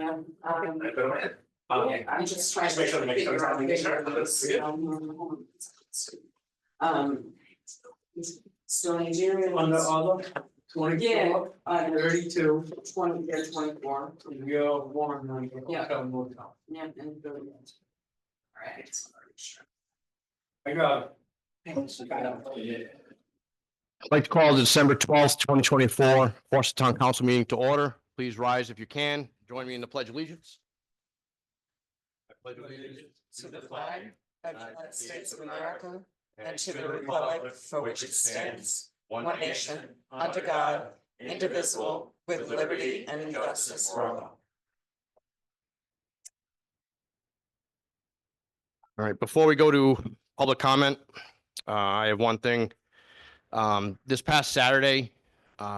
I'm just trying to figure out this. So Nigeria. On the other, 24, Yeah, 32, 20, yeah, 24. you're one, Yeah. hotel motel. Yeah, and 30. Alright. I got I'd like to call the December 12th, 2024 Forest Town Council meeting to order. Please rise if you can. Join me in the Pledge of Allegiance. I pledge allegiance To the flag of the United States of America and to the republic for which it stands, one nation, under God, indivisible, with liberty and justice for all. All right, before we go to public comment, I have one thing. This past Saturday,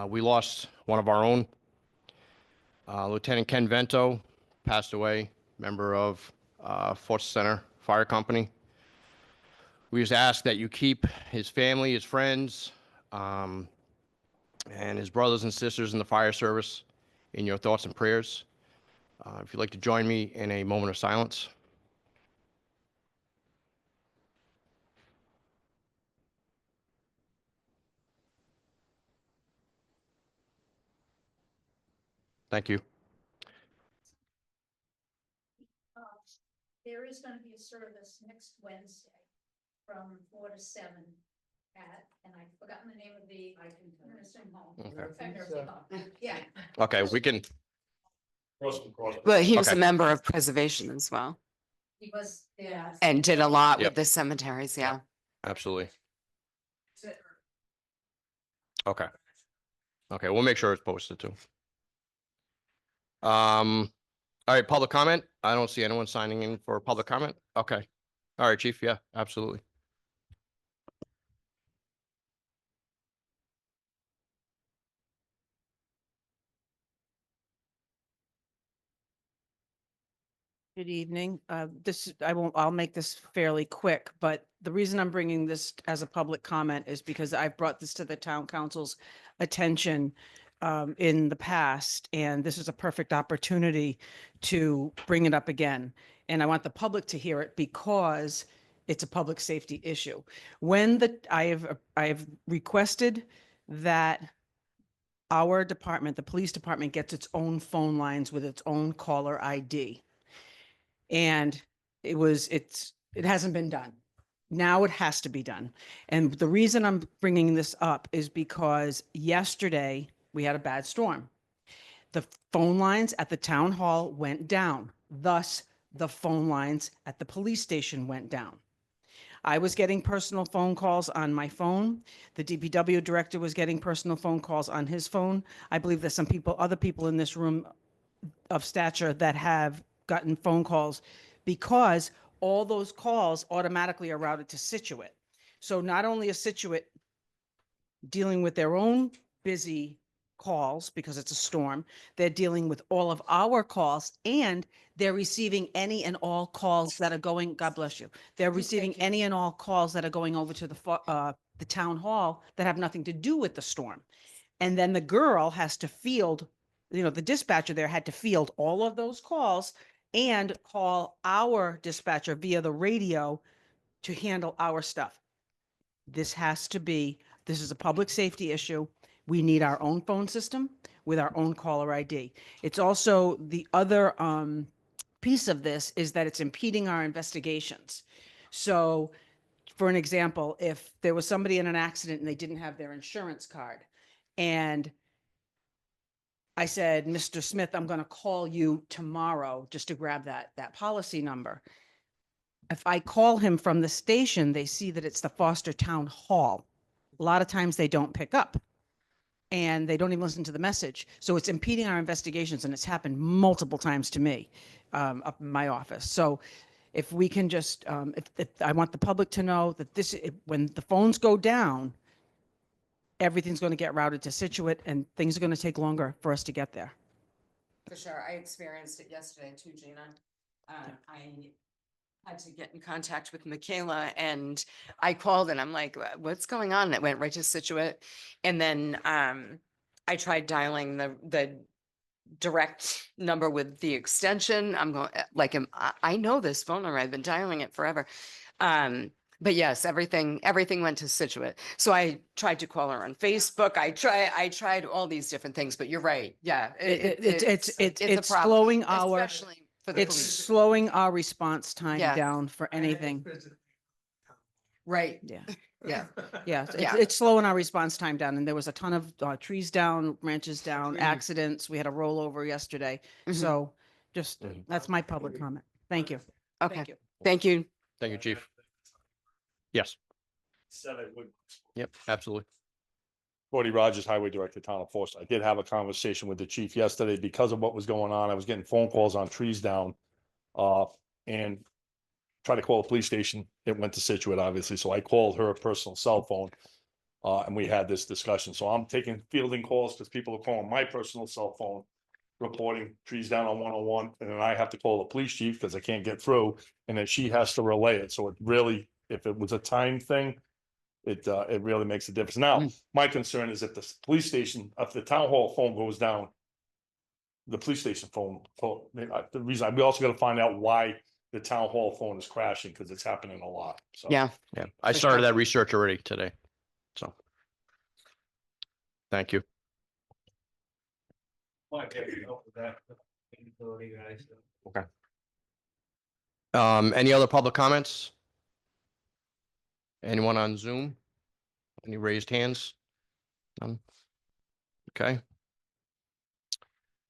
we lost one of our own. Lieutenant Ken Vento passed away, member of Forest Center Fire Company. We just ask that you keep his family, his friends, and his brothers and sisters in the fire service in your thoughts and prayers. If you'd like to join me in a moment of silence. Thank you. There is gonna be a service next Wednesday from 4 to 7 at, and I've forgotten the name of the nursing home. Okay. Nursing home. Yeah, Okay, we can, But he was Okay. a member of preservation as well he was, yeah. and did a lot Yep. with the cemeteries. Yeah. absolutely. Okay. Okay, we'll make sure it's posted too. All right, public comment. I don't see anyone signing in for public comment. Okay. All right, chief. Yeah, absolutely. Good evening. I'll make this fairly quick, but the reason I'm bringing this as a public comment is because I've brought this to the town council's attention in the past, and this is a perfect opportunity to bring it up again. And I want the public to hear it because it's a public safety issue. I have requested that our department, the police department, gets its own phone lines with its own caller ID. And it hasn't been done. Now it has to be done. And the reason I'm bringing this up is because yesterday we had a bad storm. The phone lines at the town hall went down. Thus, the phone lines at the police station went down. I was getting personal phone calls on my phone. The DPW director was getting personal phone calls on his phone. I believe there's other people in this room of stature that have gotten phone calls because all those calls automatically are routed to Situate. So not only is Situate dealing with their own busy calls because it's a storm, they're dealing with all of our calls and they're receiving any and all calls that are going, God bless you. They're receiving any and all calls that are going over to the town hall that have nothing to do with the storm. And then the girl has to field, the dispatcher there had to field all of those calls and call our dispatcher via the radio to handle our stuff. This is a public safety issue. We need our own phone system with our own caller ID. It's also the other piece of this is that it's impeding our investigations. So for an example, if there was somebody in an accident and they didn't have their insurance card and I said, Mr. Smith, I'm going to call you tomorrow just to grab that policy number. If I call him from the station, they see that it's the Foster Town Hall. A lot of times they don't pick up and they don't even listen to the message. So it's impeding our investigations and it's happened multiple times to me up in my office. So if we can just, if I want the public to know that when the phones go down, everything's going to get routed to Situate and things are going to take longer for us to get there. For sure. I experienced it yesterday too, Gina. I had to get in contact with Michaela and I called and I'm like, what's going on? And it went right to Situate. And then I tried dialing the direct number with the extension. I'm going, like, I know this phone number. I've been dialing it forever. But yes, everything went to Situate. So I tried to call her on Facebook. I tried all these different things, but you're right. Yeah. It's a problem, slowing our, especially for the it's police. slowing our response time Yeah. down for anything. Right. Yeah. Yeah. Yeah, Yeah. it's slowing our response time down, and there was a ton of trees down, branches down, accidents. We had a rollover yesterday. Mhm. So just, Mhm. that's my public comment. Thank you. Okay. Thank you. Thank you. Thank you, chief. Yes, Said I would. yep, absolutely. Gordy Rogers, Highway Director, Town of Forest. I did have a conversation with the chief yesterday because of what was going on. I was getting phone calls on trees down. And tried to call the police station. It went to Situate, obviously. So I called her personal cell phone. And we had this discussion. So I'm taking fielding calls because people are calling my personal cell phone, reporting trees down on 101. And then I have to call the police chief because I can't get through. And then she has to relay it. So it really, if it was a time thing, it really makes a difference. Now, my concern is if the police station, if the town hall phone goes down, the police station phone, the reason, we also got to find out why the town hall phone is crashing because it's happening a lot. So. Yeah. Yeah, I For started sure. that research already today. So. Thank you. Might be able to help with that. Capability, guys. Any other public comments? Anyone on Zoom? Any raised hands? None? Okay.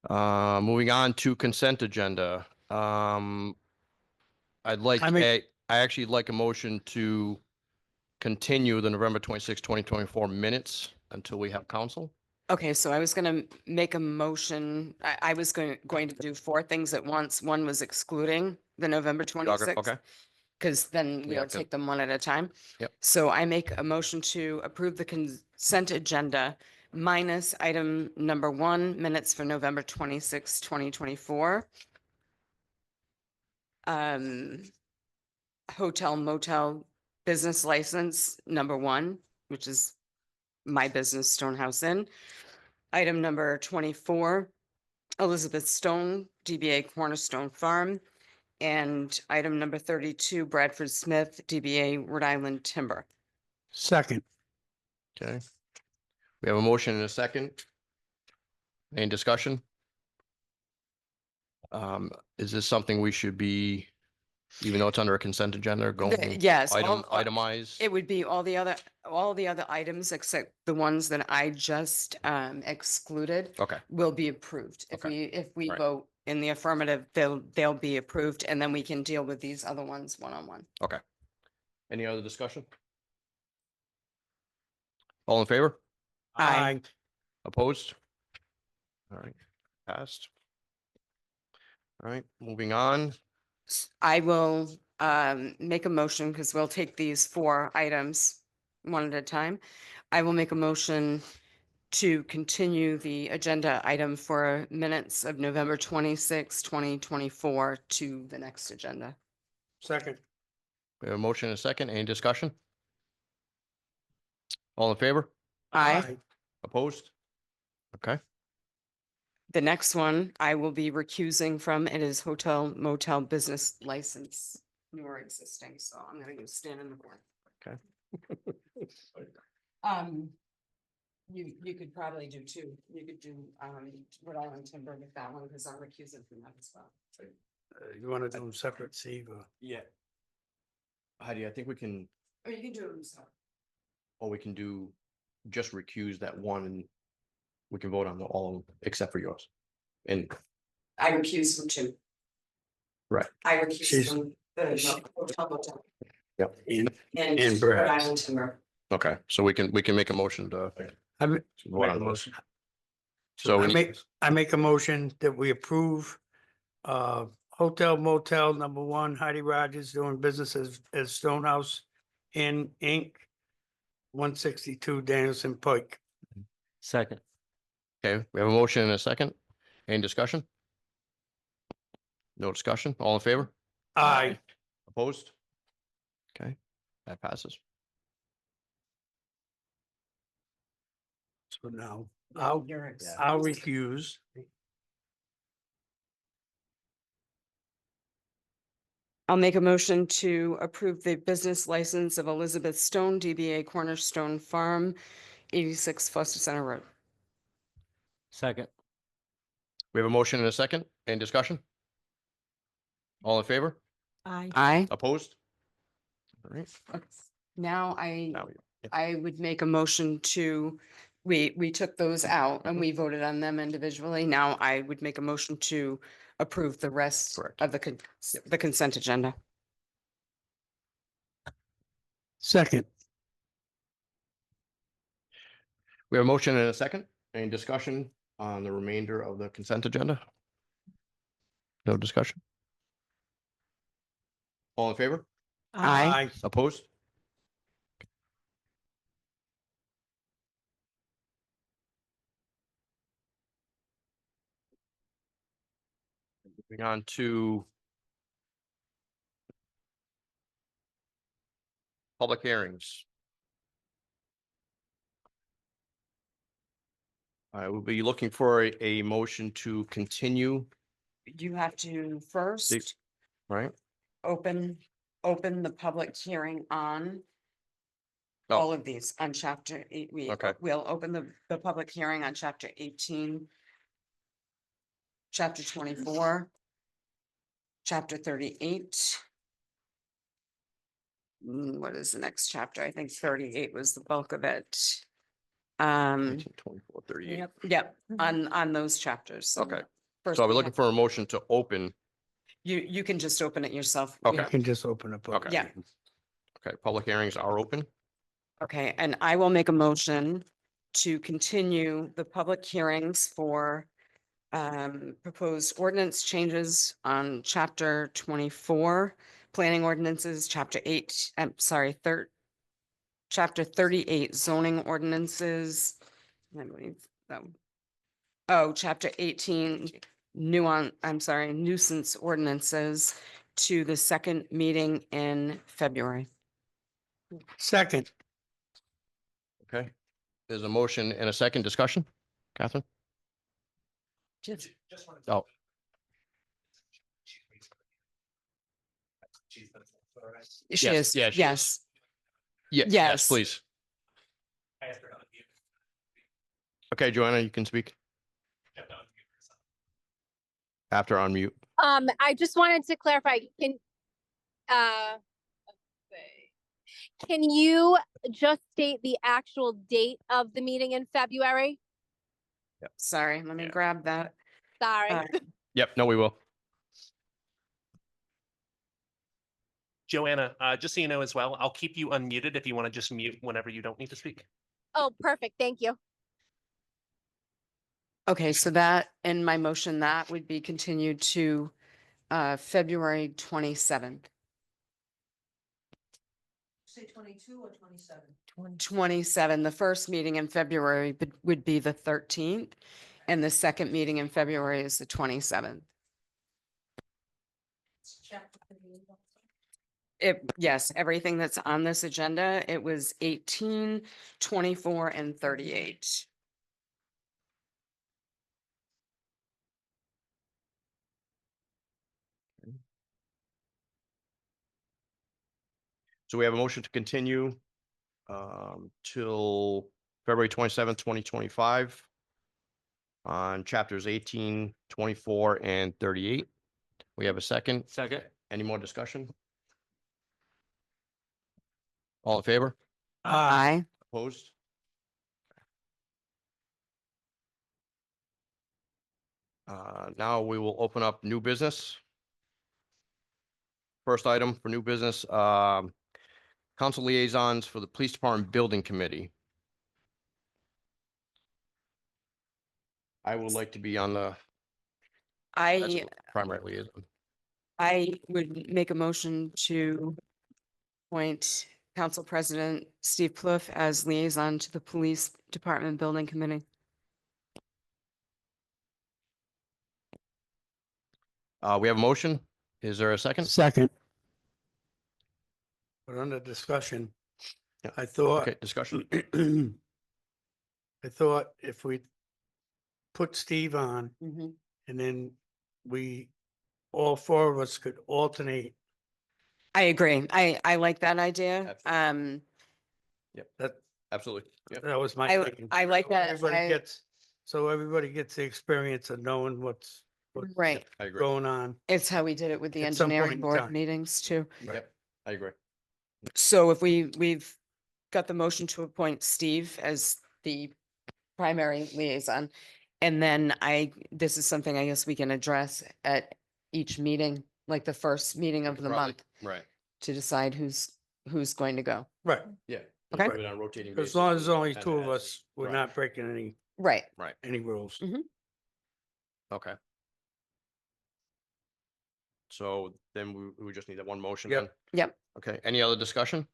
Moving on to consent agenda. I'd like, I actually like a motion to continue the November 26, 2024 minutes until we have council. Okay, so I was gonna make a motion. I was going to do 4 things at once. One was excluding the November 26th. Okay, Because then Yeah, we'll take them one at a time. Yep. So I make a motion to approve the consent agenda minus item number 1, minutes for November 26, 2024. Hotel motel business license number 1, which is my business, Stonehouse Inn. Item number 24, Elizabeth Stone, DBA Cornerstone Farm. And item number 32, Bradford Smith, DBA Rhode Island Timber. Second. okay. We have a motion and a second. Any discussion? Is this something we should be, even though it's under a consent agenda, going Yes, itemized? it would be all the other items except the ones that I just excluded Okay, will be approved. Okay. If we Right. vote in the affirmative, they'll be approved, and then we can deal with these other ones one-on-one. okay. Any other discussion? All in favor? Aye. Opposed? All right, passed. All right, moving on. I will make a motion because we'll take these 4 items one at a time. I will make a motion to continue the agenda item for minutes of November 26, 2024 to the next agenda. Second. We have a motion and a second. Any discussion? All in favor? Aye. Opposed? Okay, The next one I will be recusing from. It is hotel motel business license, new or existing, so I'm gonna go stand in the corner. Okay. You could probably do 2. You could do Rhode Island Timber with that one because I'm recusing from that as well. You want to do them separate, Steve? yeah. Heidi, I think we can, Or you can do it yourself. or we can do, just recuse that one and we can vote on all of them except for yours. And, I recuse from 2. Right. I recuse She's- from the hotel motel yep, and And Rhode perhaps. Island Timber. okay, so we can make a motion to I ma- vote on those. I So we, make a motion that we approve hotel motel number 1, Heidi Rogers doing business as Stonehouse Inn Inc. 162 Danielson Pike. Second. okay, we have a motion and a second. Any discussion? No discussion? All in favor? Aye. Opposed? Okay, that passes. So now I'll, You're I'll excused. recuse. I'll make a motion to approve the business license of Elizabeth Stone, DBA Cornerstone Farm, 86 Foster Center Road. Second. We have a motion and a second. Any discussion? All in favor? Aye. Opposed? All right. Now Now we- I would make a motion to, we took those out and we voted on them individually. Now I would make a motion to approve the rest Correct. of the consent agenda. Second. We have a motion and a second. Any discussion on the remainder of the consent agenda? No discussion? All in favor? Aye. Opposed? Moving on to public hearings. I will be looking for a motion to continue, You have to first right? open the public hearing on Oh. all of these on chapter 8. Okay. We'll open the public hearing on chapter 18, chapter 24, chapter 38. What is the next chapter? I think 38 was the bulk of it. 18, 24, 38. Yep, on those chapters. Okay. First So I'll be we looking have- for a motion to open. You can just open it yourself. Okay. You can just open up. Okay. Yeah. Okay, public hearings are open. Okay, and I will make a motion to continue the public hearings for proposed ordinance changes on chapter 24, planning ordinances, chapter 8, chapter 38 zoning ordinances. I believe that. Chapter 18 nuisance ordinances to the second meeting in February. Second. Okay. There's a motion and a second discussion. Catherine? Oh, She Yes, is, yeah, she is. yes. yes, Yes. please. Okay, Joanna, you can speak. After unmute. I just wanted to clarify, let's see. Can you just state the actual date of the meeting in February? Sorry, let me Yeah. grab that. Sorry. Yep, no, we will. Joanna, just so you know as well, I'll keep you unmuted if you want to just mute whenever you don't need to speak. Oh, perfect. Thank you. Okay, so that, in my motion, that would be continued to February 27th. Say 22 or 27? 27, the first meeting in February would be the 13th, and the second meeting in February is the 27th. Yes, everything that's on this agenda, it was 18, 24, and 38. So we have a motion to continue till February 27th, 2025 on chapters 18, 24, and 38. We have a second. Second. Any more discussion? All in favor? Aye. Opposed? Now we will open up new business. First item for new business, council liaisons for the Police Department Building Committee. I would like to be on the that's I the primary liaison. would make a motion to appoint Council President Steve Plouffe as liaison to the Police Department Building Committee. We have a motion. Is there a second? Second. But under discussion, Yeah. I thought, Okay, discussion. I thought if we put Steve on Mhm. and then all four of us could alternate. I agree. I like that idea. Absolutely. That, Absolutely. Yep. that was my I, thinking. I like that. So everybody gets the experience of knowing what's Right. I agree. going on. It's how we did it with the At some point engineering in board time. meetings too. Yep, I agree. So if we've got the motion to appoint Steve as the primary liaison. And then this is something I guess we can address at each meeting, like the first meeting of the Probably. month, Right. to decide who's going to go. Right. Yeah. Okay. Put it on a rotating As basis long as and there's only kinda two of as us, we- we're right, not breaking Right. Right. any rules. Okay. So then we just need that one motion Yep. then? Yep. Okay, any other discussion?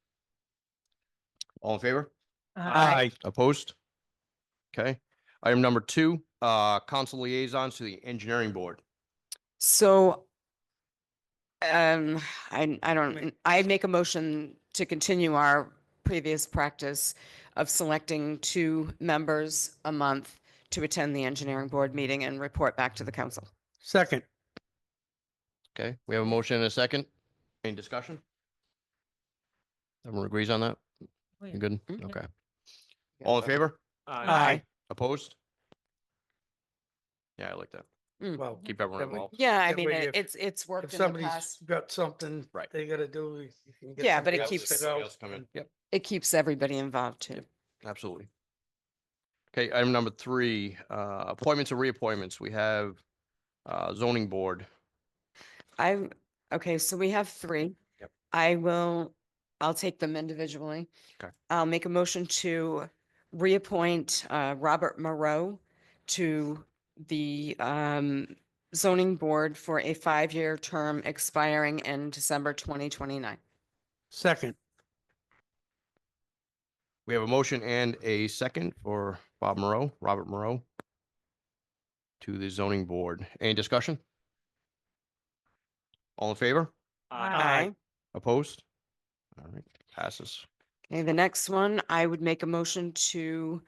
All in favor? Aye. Opposed? Okay. Item number 2, council liaisons to the engineering board. So I make a motion to continue our previous practice of selecting 2 members a month to attend the engineering board meeting and report back to the council. Second, Okay, we have a motion and a second. Any discussion? Everyone agrees on that? You good? Mhm. Okay. All in favor? aye. Opposed? Yeah, I like that. Well, Keep everyone that way- involved. Yeah, I That mean, way it's if worked in the somebody's past. got something Right. they gotta do. you can get Yeah, but it somebody else keeps- to Somebody go. else come in. Yep, It keeps everybody involved too. Yep. absolutely. Okay, item number 3, appointments and reappointments. We have zoning board. Okay, so we have 3. Yep. I'll take them individually. Okay. I'll make a motion to reappoint Robert Moreau to the zoning board for a 5-year term expiring in December 2029. Second, We have a motion and a second for Robert Moreau to the zoning board. Any discussion? All in favor? Aye. Opposed? All right, passes. Okay, the next one, I would make a motion to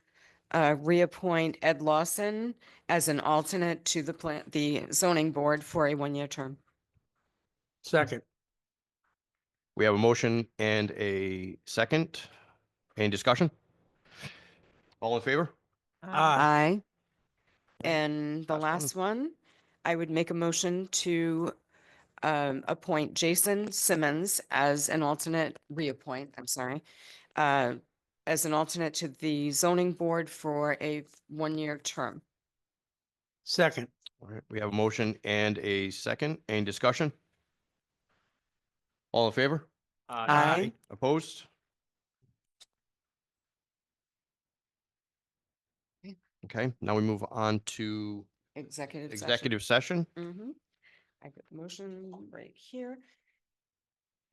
reappoint Ed Lawson as an alternate to the zoning board for a 1-year term. second, We have a motion and a second. Any discussion? All in favor? aye. Aye. And the Last one. last one, I would make a motion to appoint Jason Simmons as an alternate, reappoint, I'm sorry, as an alternate to the zoning board for a 1-year term. Second, All right, we have a motion and a second. Any discussion? All in favor? Aye. Opposed? Okay. Okay, now we move on to Executive session. executive session. I got the motion right here.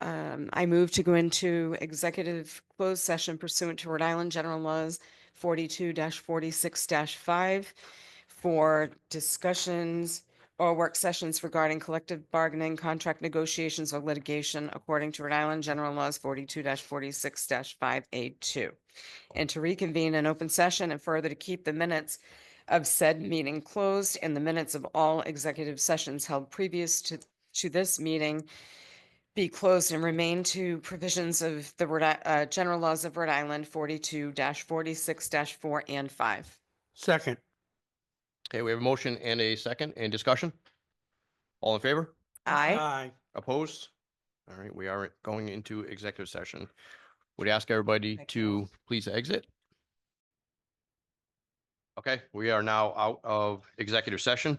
I move to go into executive closed session pursuant to Rhode Island General Laws 42-46-5 for discussions or work sessions regarding collective bargaining, contract negotiations, or litigation according to Rhode Island General Laws 42-46-5A2. And to reconvene an open session and further to keep the minutes of said meeting closed and the minutes of all executive sessions held previous to this meeting be closed and remain to provisions of the general laws of Rhode Island 42-46-4 and 5. second, Okay, we have a motion and a second. Any discussion? All in favor? Aye. aye. Opposed? All right, we are going into executive session. Would ask everybody Thank you. to please exit. Okay, we are now out of executive session.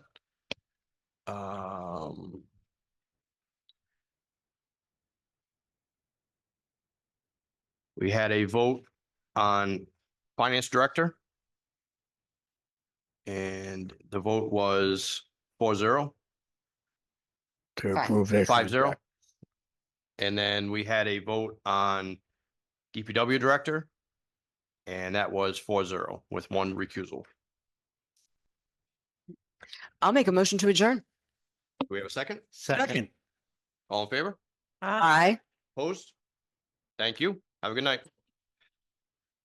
We had a vote on finance director. And the vote was 4-0. To Fine. approve that 5-0. contract. And then we had a vote on DPW director. And that was 4-0 with 1 recusal. I'll make a motion to adjourn. Do we have a second? Second. All in favor? Aye. Opposed? Thank you. Have a good night.